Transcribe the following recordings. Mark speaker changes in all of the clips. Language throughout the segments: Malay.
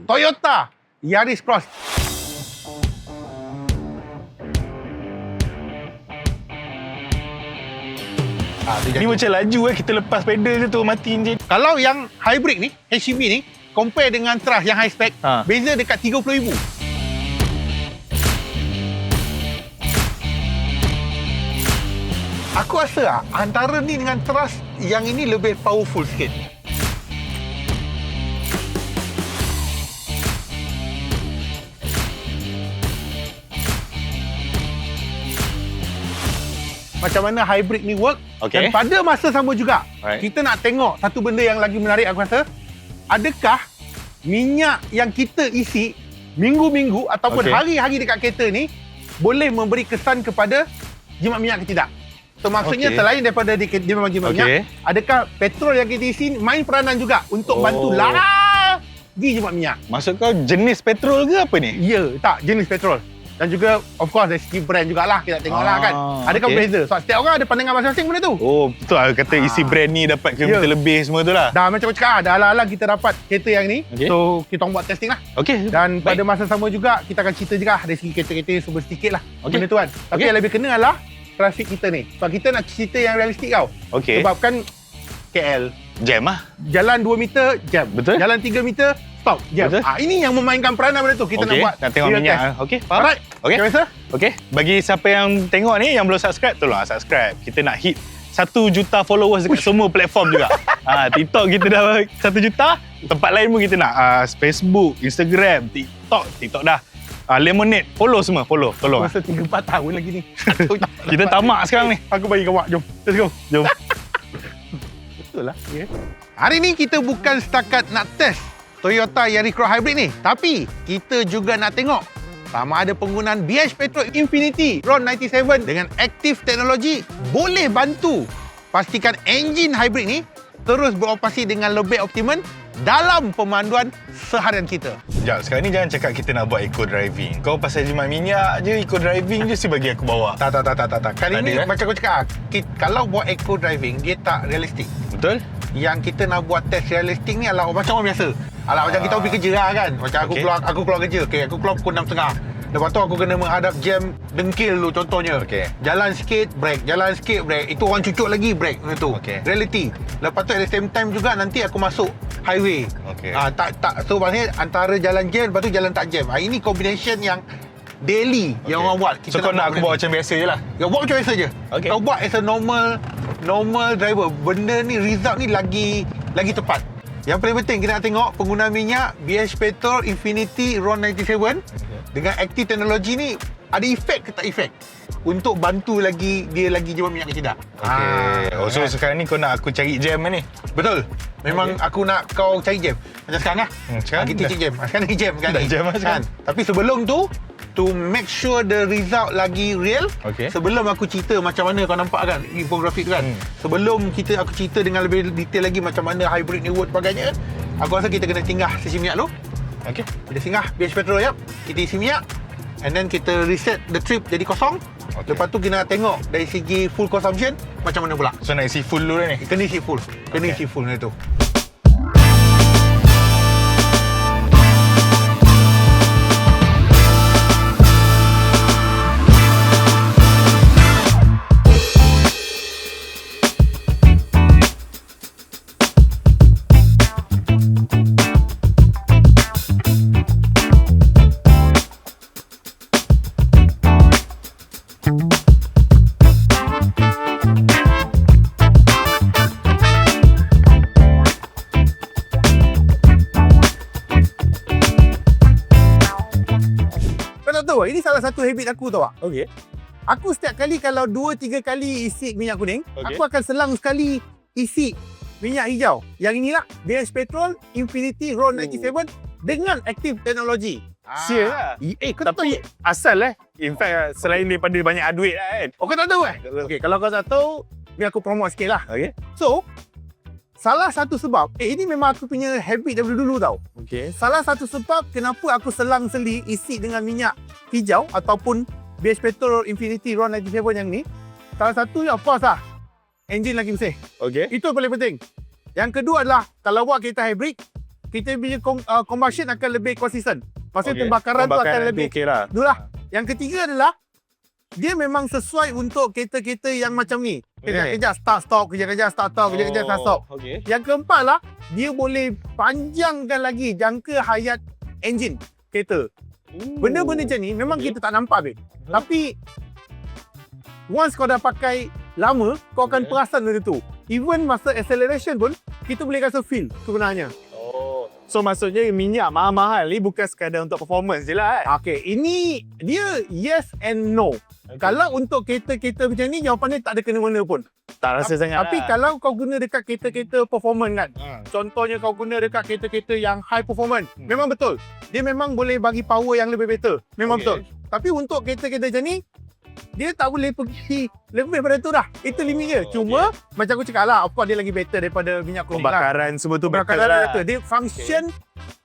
Speaker 1: Toyota Yaris Cross.
Speaker 2: Ni macam laju kita lepas pedal je tu mati enjin.
Speaker 1: Kalau yang hybrid ni, HEV ni, compare dengan Trust yang high spec, beza dekat 30,000. Aku rasa antara ni dengan Trust, yang ini lebih powerful sikit. Macam mana hybrid ni work. Dan pada masa sama juga, kita nak tengok satu benda yang lagi menarik aku rasa. Adakah minyak yang kita isi minggu-minggu ataupun hari-hari dekat kereta ni boleh memberi kesan kepada jimat minyak ke tidak? So maksudnya selain daripada dia memang jimat minyak, adakah petrol yang kita isi main peranan juga untuk bantu lagi jimat minyak?
Speaker 2: Maksud kau jenis petrol ke apa ni?
Speaker 1: Ya, tak, jenis petrol. Dan juga of course dari segi brand jugalah kita tengoklah kan. Adakah beza? Sebab setiap orang ada pandangan masing-masing benda tu.
Speaker 2: Oh, betul lah kata isi brand ni dapat kilometer lebih semua tu lah.
Speaker 1: Dah macam aku cakap, dah ala-ala kita dapat kereta yang ni. So kita orang buat testing lah. Dan pada masa sama juga kita akan cerita juga dari segi kereta-kereta semua sedikit lah. Benda tu kan. Tapi yang lebih kena adalah trafik kita ni. Sebab kita nak cerita yang realistik tau. Sebab kan KL
Speaker 2: jam lah.
Speaker 1: Jalan 2 meter jam.
Speaker 2: Betul.
Speaker 1: Jalan 3 meter stop jam. Ini yang memainkan peranan benda tu. Kita nak buat.
Speaker 2: Nak tengok minyak. Faham?
Speaker 1: Alright.
Speaker 2: Okay.
Speaker 1: Biasa?
Speaker 2: Bagi siapa yang tengok ni yang belum subscribe, tolong subscribe. Kita nak hit 1 juta followers dekat semua platform juga. TikTok kita dah 1 juta. Tempat lain pun kita nak. Facebook, Instagram, TikTok dah. Lemonade, follow semua, follow. Tolong.
Speaker 1: Masa 3-4 tahun lagi ni.
Speaker 2: Kita tamak sekarang ni.
Speaker 1: Aku bagi kau buat. Jom. Let's go.
Speaker 2: Jom.
Speaker 1: Betul lah. Hari ni kita bukan setakat nak test Toyota Yaris Cross Hybrid ni, tapi kita juga nak tengok sama ada penggunaan BH Petrol Infinity RON 97 dengan Active Technology boleh bantu pastikan enjin hybrid ni terus beroperasi dengan lebih optimum dalam pemanduan seharian kita.
Speaker 2: Sekejap, sekarang ni jangan cakap kita nak buat eco driving. Kau pasal jimat minyak je, eco driving je bagi aku bawa.
Speaker 1: Tak. Kali ni macam aku cakap, kalau buat eco driving dia tak realistik.
Speaker 2: Betul?
Speaker 1: Yang kita nak buat test realistik ni adalah macam orang biasa. Macam kita pergi kerja lah kan. Macam aku keluar kerja. Aku keluar pukul 6.30. Lepas tu aku kena menghadap jam dengkil tu contohnya. Jalan sikit, break. Jalan sikit, break. Itu orang cucuk lagi, break. Itu. Reality. Lepas tu at the same time juga nanti aku masuk highway. So maksudnya antara jalan jam, lepas tu jalan tak jam. Ini combination yang daily yang orang buat.
Speaker 2: So kau nak aku buat macam biasa je lah?
Speaker 1: Ya, buat macam biasa je. Kau buat as a normal driver. Benda ni, result ni lagi tepat. Yang paling penting kita nak tengok penggunaan minyak BH Petrol Infinity RON 97 dengan Active Technology ni ada efek ke tak efek untuk bantu lagi dia lagi jimat minyak ke tidak.
Speaker 2: So sekarang ni kau nak aku cari jam ni?
Speaker 1: Betul. Memang aku nak kau cari jam. Macam sekarang lah. Kita cari jam. Sekarang ni jam kan.
Speaker 2: Jam kan.
Speaker 1: Tapi sebelum tu, to make sure the result lagi real, sebelum aku cerita macam mana kau nampak kan infografik tu kan, sebelum aku cerita dengan lebih detail lagi macam mana hybrid ni work sebagainya, aku rasa kita kena singgah sisi minyak dulu. Kita singgah BH Petrol, kita isi minyak, and then kita reset the trip jadi kosong. Lepas tu kita nak tengok dari segi full consumption macam mana pula.
Speaker 2: So nak isi full dulu ni?
Speaker 1: Kena isi full. Kena isi full ni tu. Ini salah satu habit aku tau tak? Aku setiap kali kalau 2-3 kali isi minyak kuning, aku akan selang sekali isi minyak hijau. Yang inilah BH Petrol Infinity RON 97 dengan Active Technology.
Speaker 2: Sial lah.
Speaker 1: Tapi
Speaker 2: asal in fact selain daripada banyak duit lah kan.
Speaker 1: Kau tak tahu kalau kau tak tahu, biar aku promote sikit lah. So, salah satu sebab, ini memang aku punya habit daripada dulu tau. Salah satu sebab kenapa aku selang-seli isi dengan minyak hijau ataupun BH Petrol Infinity RON 97 yang ni, salah satunya of course lah, enjin lagi bersih. Itu yang paling penting. Yang kedua adalah, kalau buat kereta hybrid,
Speaker 3: kita punya combustion akan lebih konsisten. Maksudnya
Speaker 2: Okey.
Speaker 3: pembakaran tu akan lebih.
Speaker 2: okey lah.
Speaker 3: Itulah. Yang ketiga adalah dia memang sesuai untuk kereta-kereta yang macam ni. Kejap-kejap start stop, kejap-kejap start stop, kejap-kejap start stop.
Speaker 2: Okey.
Speaker 3: Yang keempat lah, dia boleh panjangkan lagi jangka hayat enjin kereta. Benda-benda macam ni memang kita tak nampak babe. Tapi once kau dah pakai lama, kau akan perasan benda tu. Even masa acceleration pun kita boleh rasa feel sebenarnya.
Speaker 2: So maksudnya minyak mahal-mahal ni bukan sekadar untuk performance je lah kan?
Speaker 3: Okey, ini dia yes and no.
Speaker 2: Okay.
Speaker 3: Kalau untuk kereta-kereta macam ni, jawapan dia tak ada kena-mena pun.
Speaker 2: Tak rasa sangat
Speaker 3: Tapi
Speaker 2: lah.
Speaker 3: kalau kau guna dekat kereta-kereta performance kan, contohnya kau guna dekat kereta-kereta yang high performance, memang betul. Dia memang boleh bagi power yang lebih better. Memang betul. Tapi untuk kereta-kereta macam ni, dia tak boleh pergi lebih daripada tu dah. Itu limit dia. Cuma macam aku cakap lah, of course dia lagi better daripada minyak kuning lah.
Speaker 2: Pembakaran semua tu
Speaker 3: Pembakaran
Speaker 2: better lah.
Speaker 3: better. Dia function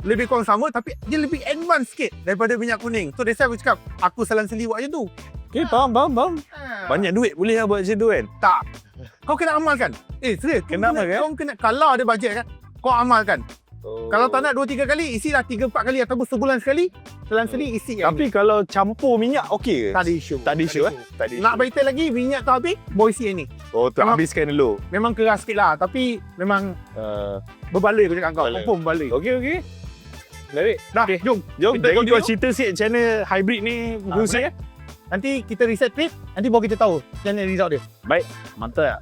Speaker 3: lebih kurang sama, tapi dia lebih advance sikit daripada minyak kuning. So that's why aku cakap, aku selang-seli buat macam tu.
Speaker 2: Okay, faham. Banyak duit boleh lah buat macam tu kan?
Speaker 3: Tak. Kau kena amalkan. Serius.
Speaker 2: Kena amalkan?
Speaker 3: Kau kena, kalau ada bajet kan, kau amalkan. Kalau tak nak 2-3 kali, isi dah 3-4 kali ataupun sebulan sekali, selang-seli isi yang
Speaker 2: Tapi kalau campur minyak okey ke?
Speaker 3: tak ada isu.
Speaker 2: Tak ada isu eh? Tak ada isu.
Speaker 3: Nak better lagi, minyak tu habis, bawa isi yang ni.
Speaker 2: Oh, tu
Speaker 3: Memang-
Speaker 2: habiskan dulu.
Speaker 3: Memang keras sikit lah, tapi memang berbaloi aku cakap kau.
Speaker 2: Berbaloi.
Speaker 3: Confirm berbaloi.
Speaker 2: Okey. Menarik.
Speaker 3: Dah,
Speaker 2: Okey.
Speaker 3: jom.
Speaker 2: Jom,
Speaker 3: Kita
Speaker 2: jadi
Speaker 3: continue.
Speaker 2: kau cerita sikit macam mana hybrid ni fungsi
Speaker 3: boleh.
Speaker 2: eh?
Speaker 3: Nanti kita reset trip, nanti baru kita tahu macam mana result dia.
Speaker 2: Baik, mantap.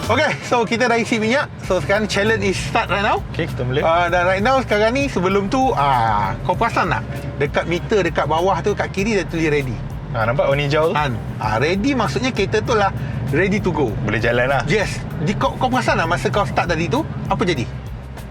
Speaker 1: Okay, so kita dah isi minyak. So sekarang challenge is start right now.
Speaker 2: Okey, kita mula.
Speaker 1: Dan right now sekarang ni sebelum tu kau perasan tak? Dekat meter dekat bawah tu kat kiri dia tulis ready.
Speaker 2: Nampak warna hijau tu?
Speaker 1: Kan? Ready maksudnya kereta tu lah ready to go.
Speaker 2: Boleh jalan lah.
Speaker 1: Yes. Kau perasan tak masa kau start tadi tu apa jadi?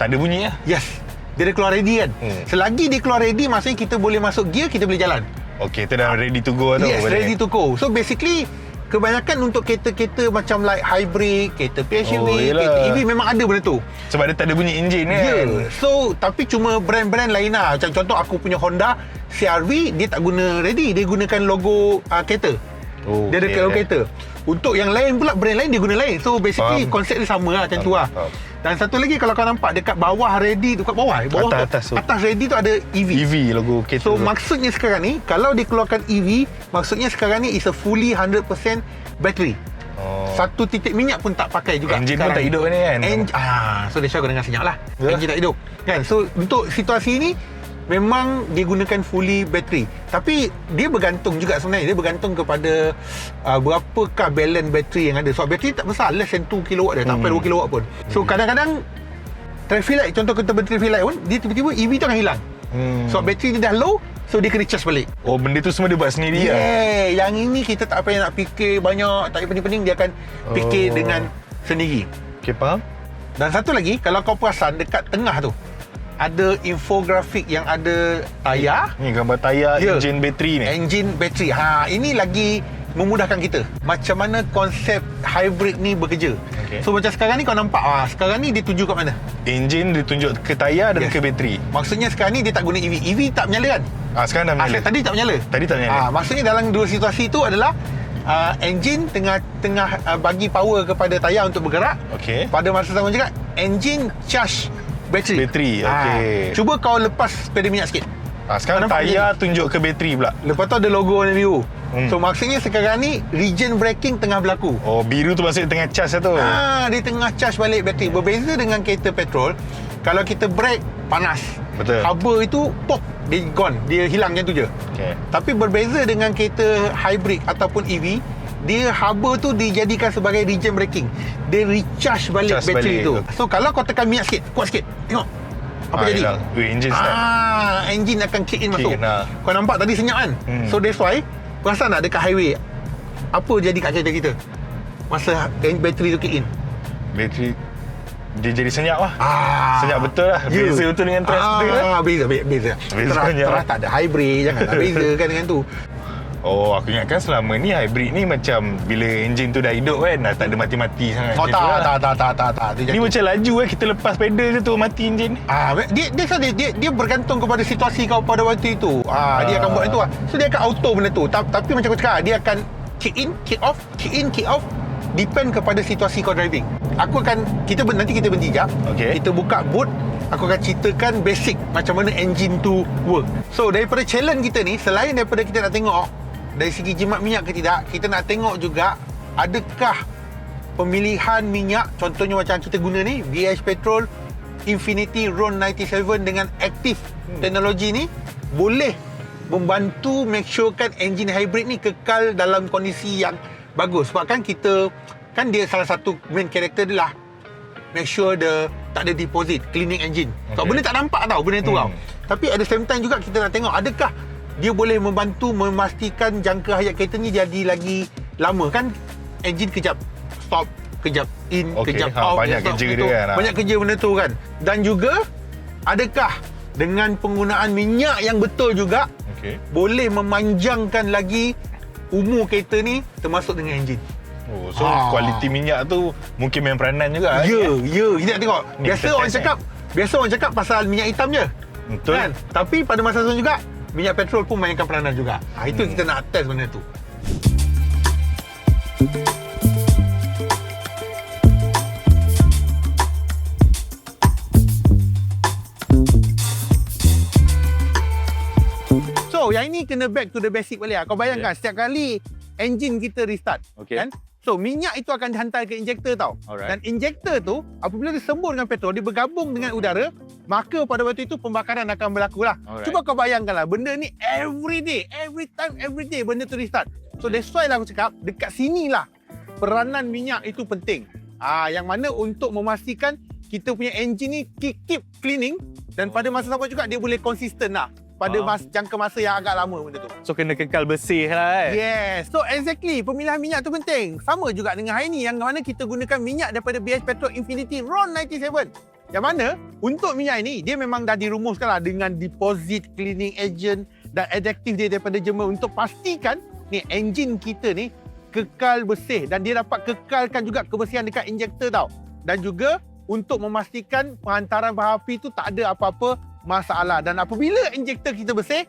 Speaker 2: Tak ada bunyi lah.
Speaker 1: Yes. Dia dah keluar ready kan? Selagi dia keluar ready maksudnya kita boleh masuk gear, kita boleh jalan.
Speaker 2: Okey, tu dah ready to go tu.
Speaker 1: Yes,
Speaker 2: boleh.
Speaker 1: ready to go. So basically kebanyakan untuk kereta-kereta macam like hybrid, kereta PHEV,
Speaker 2: Oh, yelah.
Speaker 1: kereta EV memang ada benda tu.
Speaker 2: Sebab dia tak ada bunyi enjin kan?
Speaker 1: Ya. So tapi cuma brand-brand lain lah. Macam contoh aku punya Honda CR-V, dia tak guna ready, dia gunakan logo kereta.
Speaker 2: Oh,
Speaker 1: Dia ada
Speaker 2: okey.
Speaker 1: logo kereta. Untuk yang lain pula, brand lain dia guna lain. So basically
Speaker 2: Faham.
Speaker 1: konsep dia sama lah macam tu lah.
Speaker 2: Faham.
Speaker 1: Dan satu lagi kalau kau nampak dekat bawah ready, dekat bawah
Speaker 2: Atas,
Speaker 1: tu, atas ready tu ada EV.
Speaker 2: EV logo kereta
Speaker 1: So
Speaker 2: tu.
Speaker 1: maksudnya sekarang ni kalau dikeluarkan EV, maksudnya sekarang ni is a fully 100% battery. Satu titik minyak pun tak pakai juga.
Speaker 2: Enjin pun
Speaker 1: sekarang
Speaker 2: tak
Speaker 1: ni.
Speaker 2: hidup ni kan?
Speaker 1: So dia kau dengar senyap lah.
Speaker 2: Ya.
Speaker 1: Enjin tak hidup. Kan? So untuk situasi ni memang dia gunakan fully battery. Tapi dia bergantung juga sebenarnya. Dia bergantung kepada berapakah balance battery yang ada. Sebab battery tak besar, less than 2 kW dia, tak sampai 2 kW pun. So kadang-kadang traffic light, contoh kita traffic light pun, dia tiba-tiba EV tu akan hilang. Sebab bateri dia dah low, so dia kena charge balik.
Speaker 2: Oh, benda tu semua dia buat sendiri lah.
Speaker 1: Yang ini kita tak payah nak fikir banyak, tak payah pening-pening, dia akan fikir dengan sendiri.
Speaker 2: Okey, faham?
Speaker 1: Dan satu lagi, kalau kau perasan dekat tengah tu ada infografik yang ada tayar,
Speaker 2: Ni gambar tayar,
Speaker 1: Ya.
Speaker 2: enjin bateri ni.
Speaker 1: engine, bateri. Ini lagi memudahkan kita macam mana konsep hybrid ni bekerja.
Speaker 2: Okey.
Speaker 1: So macam sekarang ni kau nampak sekarang ni dia tuju kat mana?
Speaker 2: Enjin ditunjuk ke tayar dan
Speaker 1: Yes.
Speaker 2: ke bateri.
Speaker 1: Maksudnya sekarang ni dia tak guna EV. EV tak menyala kan?
Speaker 2: Sekarang dah menyala.
Speaker 1: Tadi tak menyala.
Speaker 2: Tadi tak menyala.
Speaker 1: Maksudnya dalam dua situasi tu adalah engine tengah bagi power kepada tayar untuk bergerak.
Speaker 2: Okey.
Speaker 1: Pada masa sama juga engine charge bateri.
Speaker 2: Bateri, okey.
Speaker 1: Cuba kau lepas pedal minyak sikit.
Speaker 2: Sekarang
Speaker 1: Nampak
Speaker 2: tayar tunjuk ke bateri pula.
Speaker 1: Lepas tu ada logo warna biru.
Speaker 2: Hmm.
Speaker 1: So maksudnya sekarang ni regen braking tengah berlaku.
Speaker 2: Oh, biru tu maksudnya tengah charge lah tu.
Speaker 1: Dia tengah charge balik bateri. Berbeza dengan kereta petrol, kalau kita brake panas.
Speaker 2: Betul.
Speaker 1: Haba itu pop, dia gone, dia hilang macam tu je.
Speaker 2: Okey.
Speaker 1: Tapi berbeza dengan kereta hybrid ataupun EV, dia haba tu dijadikan sebagai regen braking. Dia recharge balik
Speaker 2: Charge
Speaker 1: bateri
Speaker 2: balik
Speaker 1: tu.
Speaker 2: tu.
Speaker 1: So kalau kau tekan minyak sikit, kuat sikit. Tengok. Apa jadi?
Speaker 2: Hilang. Enjin start.
Speaker 1: Engine akan kick in masuk.
Speaker 2: in,
Speaker 1: Kau nampak tadi senyap kan? So that's why perasan tak dekat highway apa jadi kat kereta kita masa bateri tu kick in?
Speaker 2: Bateri dia jadi senyap lah. Senyap betul lah.
Speaker 1: Ya.
Speaker 2: Beza betul dengan Tesla kan?
Speaker 1: Beza.
Speaker 2: Beza
Speaker 1: Terah
Speaker 2: senyap.
Speaker 1: tak ada hybrid, janganlah beza kan dengan tu.
Speaker 2: Oh, aku ingatkan selama ni hybrid ni macam bila enjin tu dah hidup kan, dah tak ada mati-mati sangat.
Speaker 1: Oh
Speaker 2: Macam tu lah.
Speaker 1: tak. Dia
Speaker 2: Ni
Speaker 1: jatuh.
Speaker 2: macam laju kita lepas pedal je tu mati enjin.
Speaker 1: Dia bergantung kepada situasi kau pada waktu itu. Dia akan buat itu lah. So dia akan auto benda tu. Tapi macam aku cakap, dia akan kick in, kick off, kick in, kick off. depend kepada situasi kau driving. Nanti kita berhenti jap.
Speaker 2: Okay.
Speaker 1: Kita buka boot, aku akan ceritakan basic macam mana engine tu work. So daripada challenge kita ni, selain daripada kita nak tengok dari segi jimat minyak ke tidak, kita nak tengok juga adakah pemilihan minyak, contohnya macam kita guna ni BH Petrol Infinity Ron 97 dengan active teknologi ni boleh membantu make sure kan engine hybrid ni kekal dalam kondisi yang bagus. Sebab kan dia salah satu main character dia lah make sure tak ada deposit, cleaning engine. Sebab benda tak nampak tau benda tu tau. Tapi at the same time juga kita nak tengok adakah dia boleh membantu memastikan jangka hayat kereta ni jadi lagi lama. Kan engine kejap stop, kejap in, kejap out.
Speaker 2: Banyak kerja dia kan.
Speaker 1: Banyak kerja benda tu kan. Dan juga adakah dengan penggunaan minyak yang betul juga boleh memanjangkan lagi umur kereta ni termasuk dengan enjin.
Speaker 2: Oh, so kualiti minyak tu mungkin main peranan juga.
Speaker 1: Ya. Kita nak tengok. Biasa orang cakap pasal minyak hitam je.
Speaker 2: Betul.
Speaker 1: Kan? Tapi pada masa tu juga minyak petrol pun mainkan peranan juga. Itu kita nak test benda tu. So, yang ini kena back to the basic balik. Kau bayangkan setiap kali enjin kita restart, kan? So, minyak itu akan dihantar ke injektor tau. Dan injektor tu, apabila disembur dengan petrol, dia bergabung dengan udara, maka pada waktu itu pembakaran akan berlaku lah. Cuba kau bayangkanlah, benda ni every day, every day benda tu restart. So, that's why lah aku cakap, dekat sinilah peranan minyak itu penting. Yang mana untuk memastikan kita punya enjin ni keep cleaning dan pada masa sama juga dia boleh konsisten lah. Pada jangka masa yang agak lama benda tu.
Speaker 2: So kena kekal bersih lah
Speaker 1: Yes. So exactly, pemilihan minyak tu penting. Sama juga dengan hari ni yang mana kita gunakan minyak daripada BH Petrol Infinity Ron 97. Yang mana untuk minyak ini dia memang dah dirumuskan lah dengan deposit, cleaning agent dan adaptif dia daripada Jerman untuk pastikan ni enjin kita ni kekal bersih dan dia dapat kekalkan juga kebersihan dekat injektor tau. Dan juga untuk memastikan penghantaran bahan api tu tak ada apa-apa masalah. Dan apabila injektor kita bersih,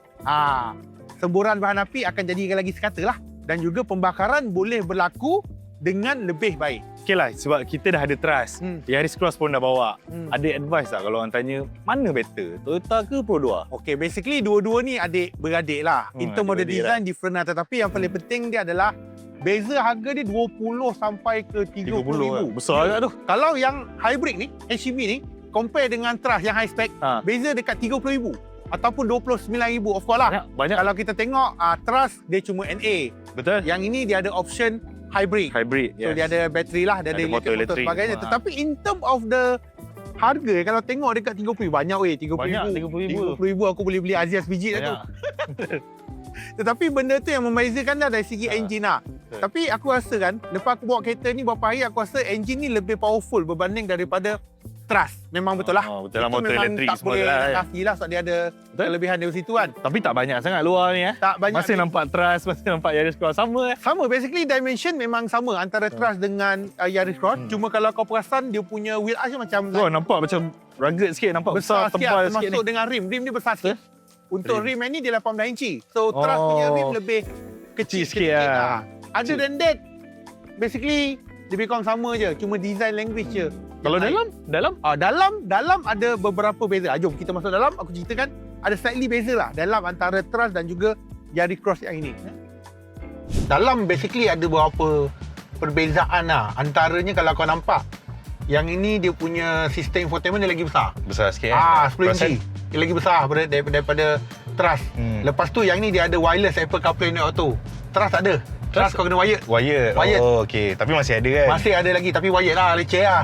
Speaker 1: semburan bahan api akan jadikan lagi sekata lah. Dan juga pembakaran boleh berlaku dengan lebih baik.
Speaker 2: Okay lah, sebab kita dah ada trust. Yaris Cross pun dah bawa. Ada advice tak kalau orang tanya mana better, Toyota ke Pro 2?
Speaker 1: Okay, basically dua-dua ni adik-beradik lah. In term of the design different lah. Tetapi yang paling penting dia adalah beza harga dia 20 sampai ke 30 ribu.
Speaker 2: Besar agak tu.
Speaker 1: Kalau yang hybrid ni, HEV ni, compare dengan Trust yang high spec, beza dekat 30,000 ataupun 29,000. Of course lah.
Speaker 2: Banyak.
Speaker 1: Kalau kita tengok Trust dia cuma NA.
Speaker 2: Betul.
Speaker 1: Yang ini dia ada option hybrid. So dia ada bateri lah, dia ada
Speaker 2: motor elektrik
Speaker 1: sebagainya. Tetapi in term of the harga, kalau tengok dekat 30,000 banyak weh, 30,000 aku boleh beli Azias biji dah tu. Tetapi benda tu yang membezakan dah dari segi enjin lah. Tapi aku rasa kan, lepas aku bawa kereta ni beberapa hari, aku rasa enjin ni lebih powerful berbanding daripada Trust. Memang betul lah.
Speaker 2: Betul lah, motor elektrik semua
Speaker 1: lah. Tak boleh lah sebab dia ada kelebihan dari situ kan.
Speaker 2: Tapi tak banyak sangat luar ni
Speaker 1: Tak banyak.
Speaker 2: Masih nampak Trust, masih nampak Yaris Cross sama
Speaker 1: Sama, basically dimension memang sama antara Trust dengan Yaris Cross. Cuma kalau kau perasan dia punya wheel arch macam
Speaker 2: nampak macam rugged sikit, nampak besar
Speaker 1: sikit,
Speaker 2: tebal sikit
Speaker 1: termasuk
Speaker 2: ni.
Speaker 1: dengan rim dia besar sikit. Untuk rim ni dia 18 inci. So Trust punya rim lebih kecil sikit lah. Other than that, basically lebih kurang sama je, cuma design language je.
Speaker 2: Kalau dalam
Speaker 1: ada beberapa beza. Jom kita masuk dalam, aku ceritakan. Ada slightly beza lah dalam antara Trust dan juga Yaris Cross yang ini. Dalam basically ada beberapa perbezaan lah. Antaranya kalau kau nampak, yang ini dia punya sistem infotainment dia lagi besar.
Speaker 2: Besar sikit
Speaker 1: 10 inci. Dia lagi besar daripada Trust. Lepas tu yang ni dia ada wireless Apple CarPlay and Auto. Trust tak ada. Trust kau kena wired.
Speaker 2: Oh, okey. Tapi masih ada kan?
Speaker 1: Masih ada lagi, tapi wired lah, leceh lah.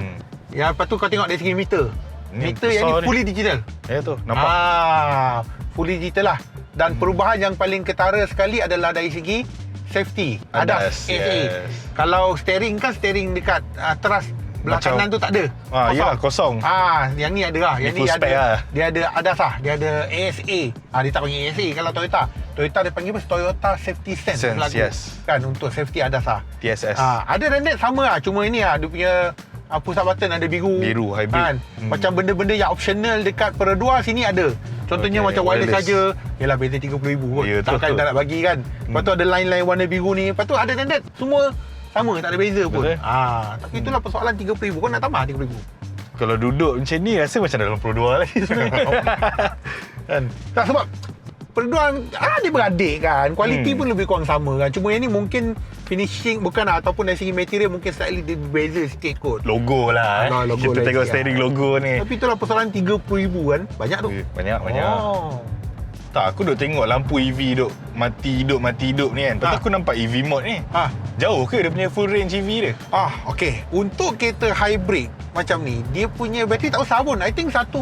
Speaker 1: Yang lepas tu kau tengok dari segi meter. Meter yang ni fully digital.
Speaker 2: Ya tu, nampak.
Speaker 1: Fully digital lah. Dan perubahan yang paling ketara sekali adalah dari segi safety. ADAS. Kalau steering kan, steering dekat Trust belah kanan tu tak ada.
Speaker 2: Yalah, kosong.
Speaker 1: Yang ni ada lah. Yang ni ada.
Speaker 2: Lah.
Speaker 1: Dia ada ADAS lah. Dia ada ASA. Dia tak panggil ASA kalau Toyota. Toyota dia panggil Toyota Safety Sense. Kan, untuk safety ADAS lah.
Speaker 2: TSS.
Speaker 1: Ada rendet sama lah. Cuma ini lah, dia punya push up button ada biru.
Speaker 2: Hybrid.
Speaker 1: Kan? Macam benda-benda yang optional dekat Pro 2 sini ada. Contohnya macam wireless saja. Yalah, beza 30,000 kot. Takkan tak nak bagi kan. Lepas tu ada line-line warna biru ni. Lepas tu ada rendet. Semua sama, tak ada beza pun.
Speaker 2: Betul.
Speaker 1: Tapi itulah persoalan 30,000. Kau nak tambah 30,000.
Speaker 2: Kalau duduk macam ni rasa macam dalam Pro 2 lagi sebenarnya. Kan?
Speaker 1: Tak, sebab perduaan dia beradik kan. Kualiti pun lebih kurang sama kan. Cuma yang ni mungkin finishing bukan ataupun dari segi material mungkin slightly dia berbeza sikit kot.
Speaker 2: Logo lah.
Speaker 1: Logo
Speaker 2: Kita
Speaker 1: lagi,
Speaker 2: tengok steering logo ni.
Speaker 1: Tapi itulah persoalan 30,000 kan. Banyak tu.
Speaker 2: Banyak.
Speaker 1: Oh.
Speaker 2: Tak, aku duk tengok lampu EV duk mati hidup ni kan. Lepas tu aku nampak EV mode ni. Jauh ke dia punya full range EV dia?
Speaker 1: Okey. Untuk kereta hybrid macam ni, dia punya bateri tak besar pun. I think 1.7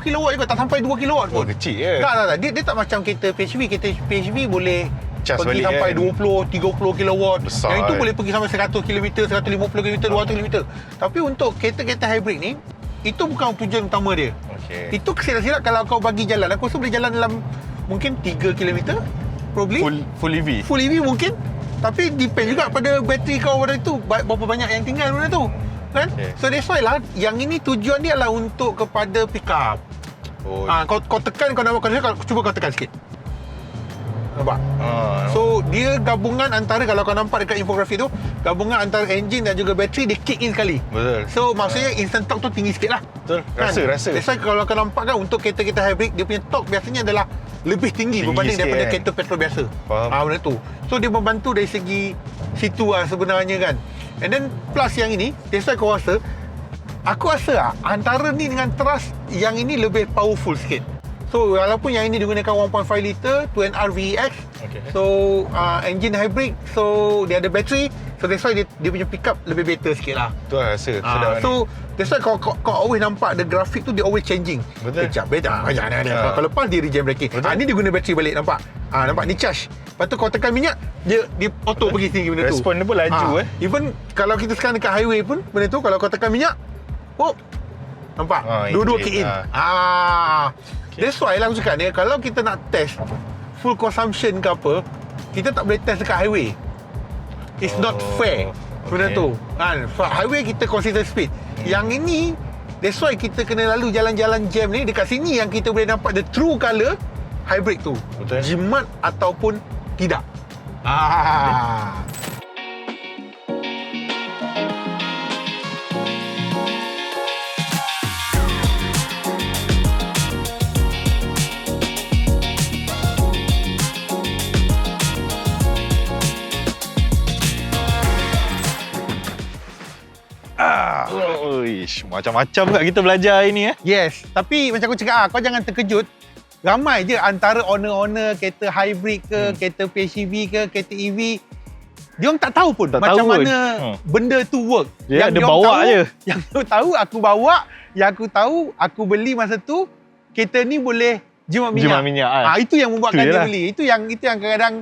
Speaker 1: kilowatt juga, tak sampai 2 kilowatt pun.
Speaker 2: Kecil je.
Speaker 1: Tak. Dia tak macam kereta PHEV. Kereta PHEV boleh
Speaker 2: Cas
Speaker 1: pergi
Speaker 2: balik
Speaker 1: sampai
Speaker 2: kan.
Speaker 1: 20-30 kilowatt.
Speaker 2: Besar
Speaker 1: Yang itu
Speaker 2: kan.
Speaker 1: boleh pergi sampai 100 km, 150 km, 200 km. Tapi untuk kereta-kereta hybrid ni, itu bukan tujuan utama dia.
Speaker 2: Okay.
Speaker 1: Itu silap-silap kalau kau bagi jalan. Aku rasa boleh jalan dalam mungkin 3 km probably.
Speaker 2: Full EV.
Speaker 1: Full EV mungkin. Tapi depend juga pada bateri kau pada tu, berapa banyak yang tinggal benda tu. Kan?
Speaker 2: Okay.
Speaker 1: So that's why lah, yang ini tujuan dia adalah untuk kepada pick up. Kau tekan, kau nak cuba kau tekan sikit. Nampak? So dia gabungan antara, kalau kau nampak dekat infografi tu, gabungan antara engine dan juga bateri, dia kick in sekali.
Speaker 2: Betul.
Speaker 1: So maksudnya instant torque tu tinggi sikit lah.
Speaker 2: Betul.
Speaker 1: Kan?
Speaker 2: Rasa.
Speaker 1: That's why kalau kau nampak kan, untuk kereta-kereta hybrid, dia punya torque biasanya adalah lebih tinggi berbanding
Speaker 2: sikit
Speaker 1: daripada
Speaker 2: kan?
Speaker 1: kereta petrol biasa.
Speaker 2: Faham.
Speaker 1: Benda tu. So dia membantu dari segi situ lah sebenarnya kan. And then plus yang ini, that's why kau rasa, aku rasa antara ni dengan Trust, yang ini lebih powerful sikit. So walaupun yang ini digunakan 1.5 liter 2NR VEX,
Speaker 2: Okay.
Speaker 1: so engine hybrid, so dia ada bateri, so that's why dia punya pick up lebih better sikit lah.
Speaker 2: Tu lah rasa sedap ni.
Speaker 1: So that's why kau always nampak the grafik tu, dia always changing.
Speaker 2: Betul.
Speaker 1: Beda. Kau lepas dia regen braking. Ni dia guna bateri balik, nampak? Nampak ni charge. Lepas tu kau tekan minyak, dia auto pergi sini benda tu.
Speaker 2: Respon dia pun laju
Speaker 1: Even kalau kita sekarang dekat highway pun, benda tu kalau kau tekan minyak, nampak? Dua-dua kick in. That's why lah aku cakap ni, kalau kita nak test full consumption ke apa, kita tak boleh test dekat highway. It's not fair. Benda tu kan, highway kita consistent speed. Yang ini, that's why kita kena lalu jalan-jalan jam ni. Dekat sini yang kita boleh nampak the true colour hybrid tu.
Speaker 2: Betul.
Speaker 1: Jimat ataupun tidak.
Speaker 2: Macam-macam kat kita belajar hari ni
Speaker 1: Yes, tapi macam aku cakap, kau jangan terkejut. Ramai je antara owner-owner kereta hybrid ke, kereta PHEV ke, kereta EV, dia orang tak tahu pun
Speaker 2: Tak
Speaker 1: macam
Speaker 2: tahu pun.
Speaker 1: mana benda tu work.
Speaker 2: Dia
Speaker 1: diorang
Speaker 2: bawa
Speaker 1: tahu,
Speaker 2: je.
Speaker 1: Yang tu tahu aku bawa, yang aku tahu aku beli masa tu, kereta ni boleh jimat minyak. Itu yang membuatkan dia beli. Itu yang kadang-kadang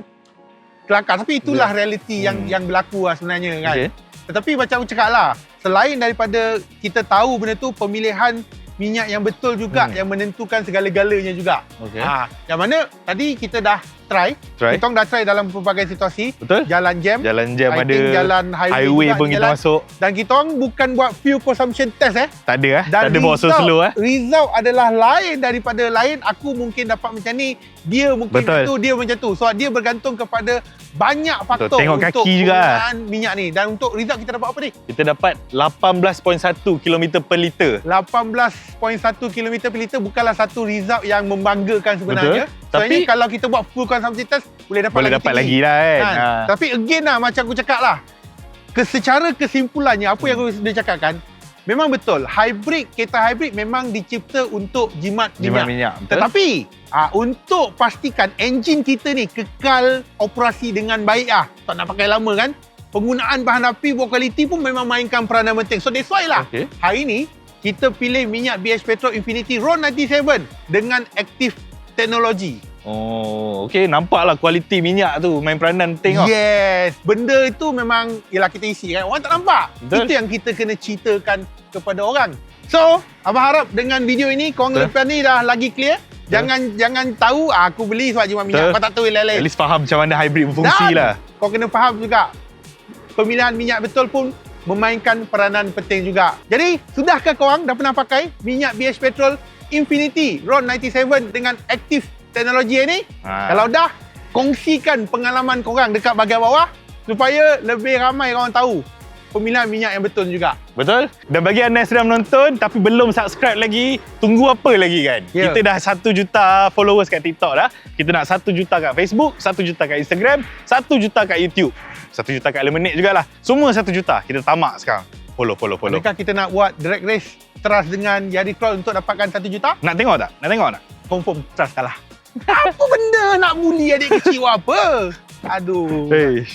Speaker 1: kelakar. Tapi itulah realiti yang berlaku lah sebenarnya kan.
Speaker 2: Okay.
Speaker 1: Tetapi macam aku cakap lah, selain daripada kita tahu benda tu, pemilihan minyak yang betul juga yang menentukan segala-galanya juga.
Speaker 2: Okay.
Speaker 1: Yang mana tadi kita dah try. Kita orang dah try dalam pelbagai situasi.
Speaker 2: Betul.
Speaker 1: Jalan jam.
Speaker 2: Jalan jam
Speaker 1: I
Speaker 2: ada.
Speaker 1: think jalan highway
Speaker 2: pun kita masuk.
Speaker 1: Dan kita orang bukan buat fuel consumption test
Speaker 2: Tak ada
Speaker 1: Dan
Speaker 2: tak ada bawa slow
Speaker 1: result adalah lain daripada lain. Aku mungkin dapat macam ni, dia mungkin
Speaker 2: Betul.
Speaker 1: macam tu, dia macam tu. So dia bergantung kepada banyak faktor.
Speaker 2: Tengok
Speaker 1: untuk
Speaker 2: kaki juga.
Speaker 1: penggunaan minyak ni. Dan untuk result kita dapat apa ni?
Speaker 2: Kita dapat 18.1 km per liter.
Speaker 1: 18.1 km per liter bukanlah satu result yang membanggakan sebenarnya.
Speaker 2: Betul.
Speaker 1: Sebenarnya
Speaker 2: Tapi-
Speaker 1: kalau kita buat full consumption test boleh dapat
Speaker 2: lagi lah kan.
Speaker 1: Tapi again lah, macam aku cakap lah, secara kesimpulannya apa yang aku sudah cakap kan, memang betul kereta hybrid memang dicipta untuk jimat minyak.
Speaker 2: Betul.
Speaker 1: Tetapi untuk pastikan enjin kita ni kekal operasi dengan baik tak nak pakai lama kan, penggunaan bahan api buat kualiti pun memang mainkan peranan penting. So that's why lah hari ni kita pilih minyak BH Petrol Infinity RON 97 dengan aktif teknologi.
Speaker 2: Okey, nampaklah kualiti minyak tu main peranan penting tau.
Speaker 1: Yes, benda itu memang ialah kita isi kan. Orang tak nampak.
Speaker 2: Betul.
Speaker 1: Itu yang kita kena ceritakan kepada orang. So, abang harap dengan video ini korang lepas ni dah lagi clear. Jangan tahu aku beli sebab jimat minyak. Kau tak tahu
Speaker 2: At
Speaker 1: lain-lain.
Speaker 2: least faham macam mana hybrid berfungsi lah.
Speaker 1: Kau kena faham juga pemilihan minyak betul pun memainkan peranan penting juga. Jadi, sudahkah korang dah pernah pakai minyak BH Petrol Infinity RON 97 dengan aktif teknologi ini? Kalau dah, kongsikan pengalaman korang dekat bahagian bawah. supaya lebih ramai orang tahu pemilihan minyak yang betul juga.
Speaker 2: Betul? Dan bagi anda yang sedang menonton tapi belum subscribe lagi, tunggu apa lagi kan?
Speaker 1: Ya.
Speaker 2: Kita dah 1 juta followers kat TikTok dah. Kita nak 1 juta kat Facebook, 1 juta kat Instagram, 1 juta kat YouTube. 1 juta kat Lemonade jugalah. Semua 1 juta. Kita tamak sekarang. Follow.
Speaker 1: Adakah kita nak buat drag race Trust dengan Yadi Cross untuk dapatkan 1 juta?
Speaker 2: Nak tengok tak?
Speaker 1: Confirm Trust kalah. Apa benda nak bully adik kecil apa? Aduh.
Speaker 2: Hey.